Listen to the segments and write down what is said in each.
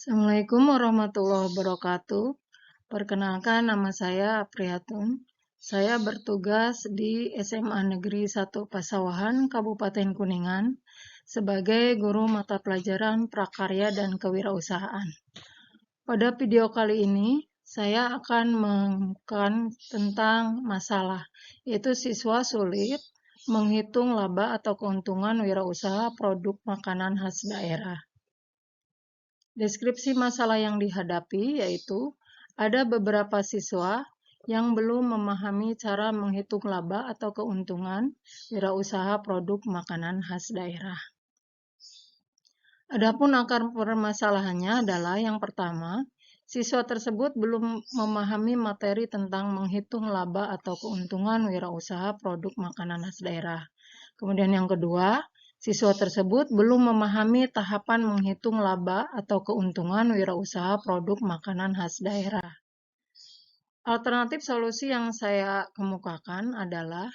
Assalamualaikum warahmatullahi wabarakatuh. Perkenalkan, nama saya Apriyatun. Saya bertugas di SMA Negeri 1 Pasawahan, Kabupaten Kuningan, sebagai guru mata pelajaran prakarya dan kewirausahaan. Pada video kali ini, saya akan mengungkapkan tentang masalah, yaitu siswa sulit menghitung laba atau keuntungan wirausaha produk makanan khas daerah. Deskripsi masalah yang dihadapi yaitu ada beberapa siswa yang belum memahami cara menghitung laba atau keuntungan wirausaha produk makanan khas daerah. Adapun akar permasalahannya adalah yang pertama, siswa tersebut belum memahami materi tentang menghitung laba atau keuntungan wirausaha produk makanan khas daerah. Kemudian yang kedua, siswa tersebut belum memahami tahapan menghitung laba atau keuntungan wirausaha produk makanan khas daerah. Alternatif solusi yang saya kemukakan adalah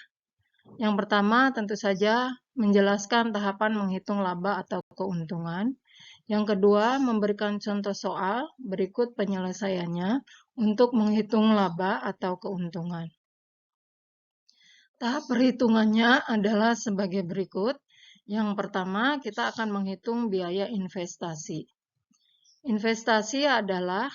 yang pertama tentu saja menjelaskan tahapan menghitung laba atau keuntungan. Yang kedua, memberikan contoh soal berikut penyelesaiannya untuk menghitung laba atau keuntungan. Tahap perhitungannya adalah sebagai berikut. Yang pertama, kita akan menghitung biaya investasi. Investasi adalah,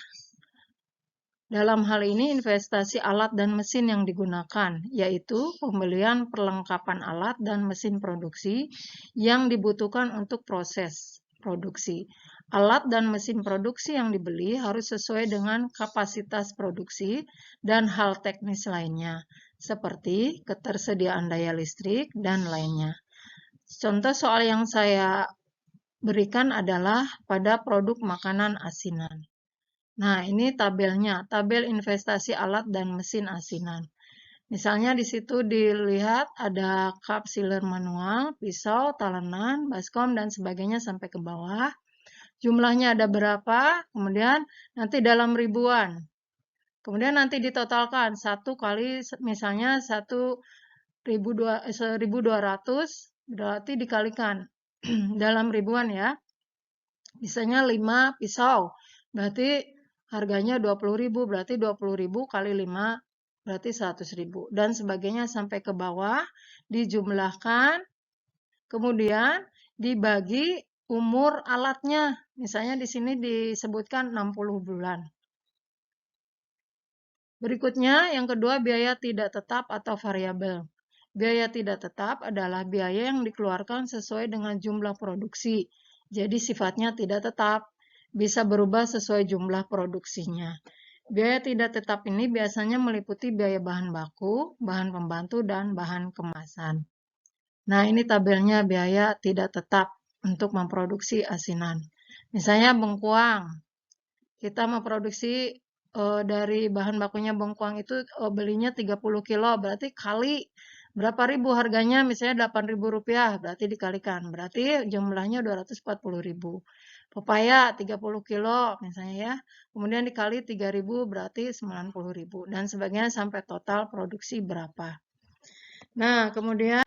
dalam hal ini investasi alat dan mesin yang digunakan, yaitu pembelian perlengkapan alat dan mesin produksi yang dibutuhkan untuk proses produksi. Alat dan mesin produksi yang dibeli harus sesuai dengan kapasitas produksi dan hal teknis lainnya, seperti ketersediaan daya listrik dan lainnya. Contoh soal yang saya berikan adalah pada produk makanan asinan. Nah, ini tabelnya, tabel investasi alat dan mesin asinan. Misalnya di situ dilihat ada cup sealer manual, pisau, talenan, baskom, dan sebagainya sampai ke bawah. Jumlahnya ada berapa, kemudian nanti dalam ribuan. Kemudian nanti ditotalkan, satu kali misalnya 1.200 berarti dikalikan dalam ribuan ya. Misalnya 5 pisau, berarti harganya 20.000, berarti 20.000 kali 5 berarti 100.000 dan sebagainya sampai ke bawah dijumlahkan, kemudian dibagi umur alatnya. Misalnya di sini disebutkan 60 bulan. Berikutnya yang kedua, biaya tidak tetap atau variabel. Biaya tidak tetap adalah biaya yang dikeluarkan sesuai dengan jumlah produksi. Jadi sifatnya tidak tetap, bisa berubah sesuai jumlah produksinya. Biaya tidak tetap ini biasanya meliputi biaya bahan baku, bahan pembantu, dan bahan kemasan. Nah, ini tabelnya biaya tidak tetap untuk memproduksi asinan. Misalnya bengkuang. Kita memproduksi dari bahan bakunya bengkuang itu belinya 30 kilo, berarti kali berapa ribu harganya, misalnya Rp8.000, berarti dikalikan, berarti jumlahnya 240.000. Pepaya 30 kilo misalnya ya, kemudian dikali 3.000 berarti 90.000 dan sebagainya sampai total produksi berapa. Nah, kemudian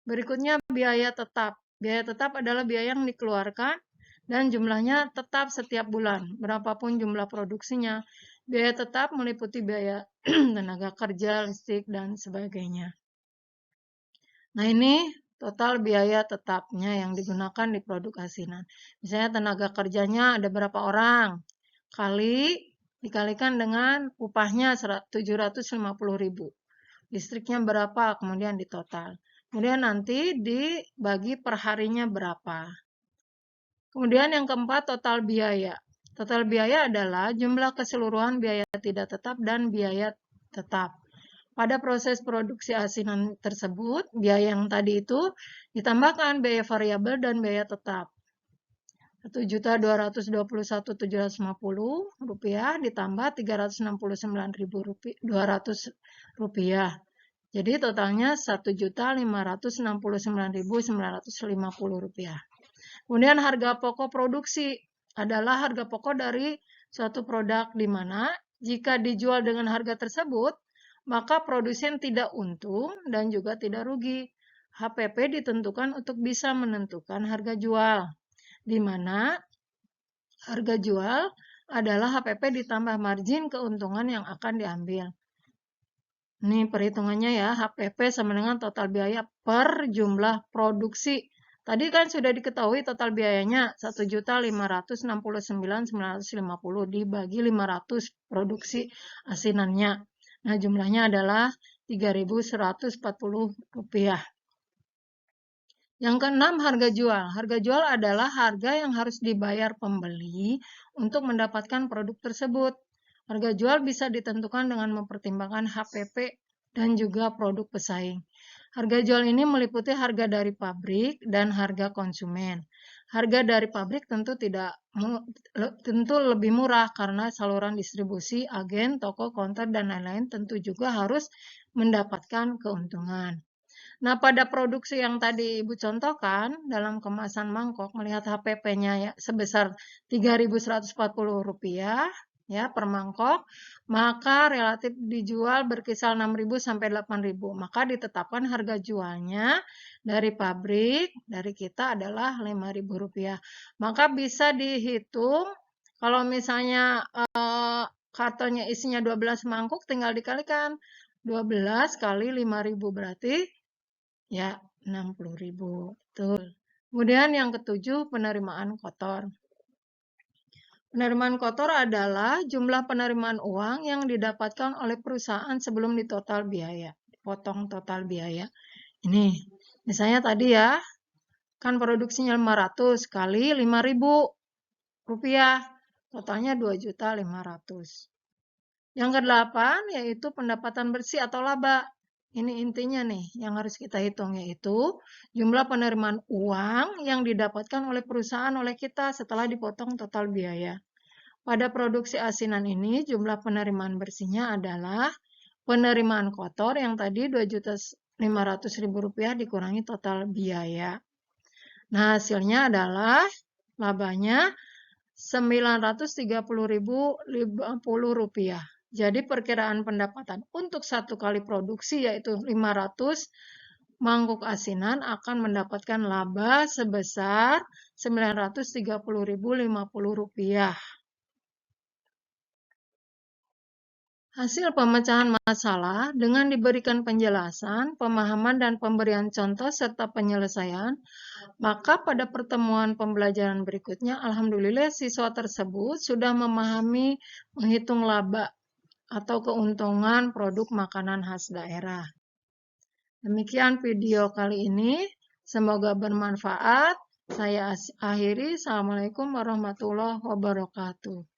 berikutnya biaya tetap. Biaya tetap adalah biaya yang dikeluarkan dan jumlahnya tetap setiap bulan, berapapun jumlah produksinya. Biaya tetap meliputi biaya tenaga kerja, listrik, dan sebagainya. Nah, ini total biaya tetapnya yang digunakan di produk asinan. Misalnya tenaga kerjanya ada berapa orang, dikalikan dengan upahnya 750.000. Listriknya berapa, kemudian ditotal. Kemudian nanti dibagi per harinya berapa. Kemudian yang keempat, total biaya. Total biaya adalah jumlah keseluruhan biaya tidak tetap dan biaya tetap. Pada proses produksi asinan tersebut, biaya yang tadi itu ditambahkan biaya variabel dan biaya tetap. Rp1.221.750 ditambah Rp369.200. Jadi totalnya Rp1.569.950. Kemudian harga pokok produksi adalah harga pokok dari suatu produk di mana jika dijual dengan harga tersebut, maka produsen tidak untung dan juga tidak rugi. HPP ditentukan untuk bisa menentukan harga jual, di mana Harga jual adalah HPP ditambah margin keuntungan yang akan diambil. Ini perhitungannya ya, HPP sama dengan total biaya per jumlah produksi. Tadi kan sudah diketahui total biayanya 1.569.950 dibagi 500 produksi asinannya. Nah, jumlahnya adalah Rp3.140. Yang keenam, harga jual. Harga jual adalah harga yang harus dibayar pembeli untuk mendapatkan produk tersebut. Harga jual bisa ditentukan dengan mempertimbangkan HPP dan juga produk pesaing. Harga jual ini meliputi harga dari pabrik dan harga konsumen. Harga dari pabrik tentu lebih murah karena saluran distribusi, agen, toko, counter, dan lain-lain tentu juga harus mendapatkan keuntungan. Nah, pada produksi yang tadi Ibu contohkan, dalam kemasan mangkok, melihat HPP-nya ya, sebesar Rp3.140 ya per mangkok, maka relatif dijual berkisar 6.000 sampai 8.000. Maka ditetapkan harga jualnya dari pabrik, dari kita adalah Rp5.000. Maka bisa dihitung, kalau misalnya kartonnya isinya 12 mangkuk, tinggal dikalikan 12 kali 5.000 berarti ya, 60.000. Betul. Kemudian yang ketujuh, penerimaan kotor. Penerimaan kotor adalah jumlah penerimaan uang yang didapatkan oleh perusahaan sebelum ditotal biaya. Potong total biaya. Ini, misalnya tadi ya, kan produksinya 500 kali 5.000 rupiah. Totalnya 2.500.000. Yang kedelapan, yaitu pendapatan bersih atau laba. Ini intinya nih yang harus kita hitung, yaitu jumlah penerimaan uang yang didapatkan oleh perusahaan oleh kita setelah dipotong total biaya. Pada produksi asinan ini jumlah penerimaan bersihnya adalah penerimaan kotor yang tadi Rp2.500.000 dikurangi total biaya. Nah, hasilnya adalah labanya Rp930.050. Jadi perkiraan pendapatan untuk satu kali produksi yaitu 500 mangkuk asinan akan mendapatkan laba sebesar Rp930.050. Hasil pemecahan masalah dengan diberikan penjelasan, pemahaman, dan pemberian contoh serta penyelesaian, maka pada pertemuan pembelajaran berikutnya, alhamdulillah siswa tersebut sudah memahami menghitung laba atau keuntungan produk makanan khas daerah. Demikian video kali ini, semoga bermanfaat. Saya akhiri. Assalamualaikum warahmatullahi wabarakatuh.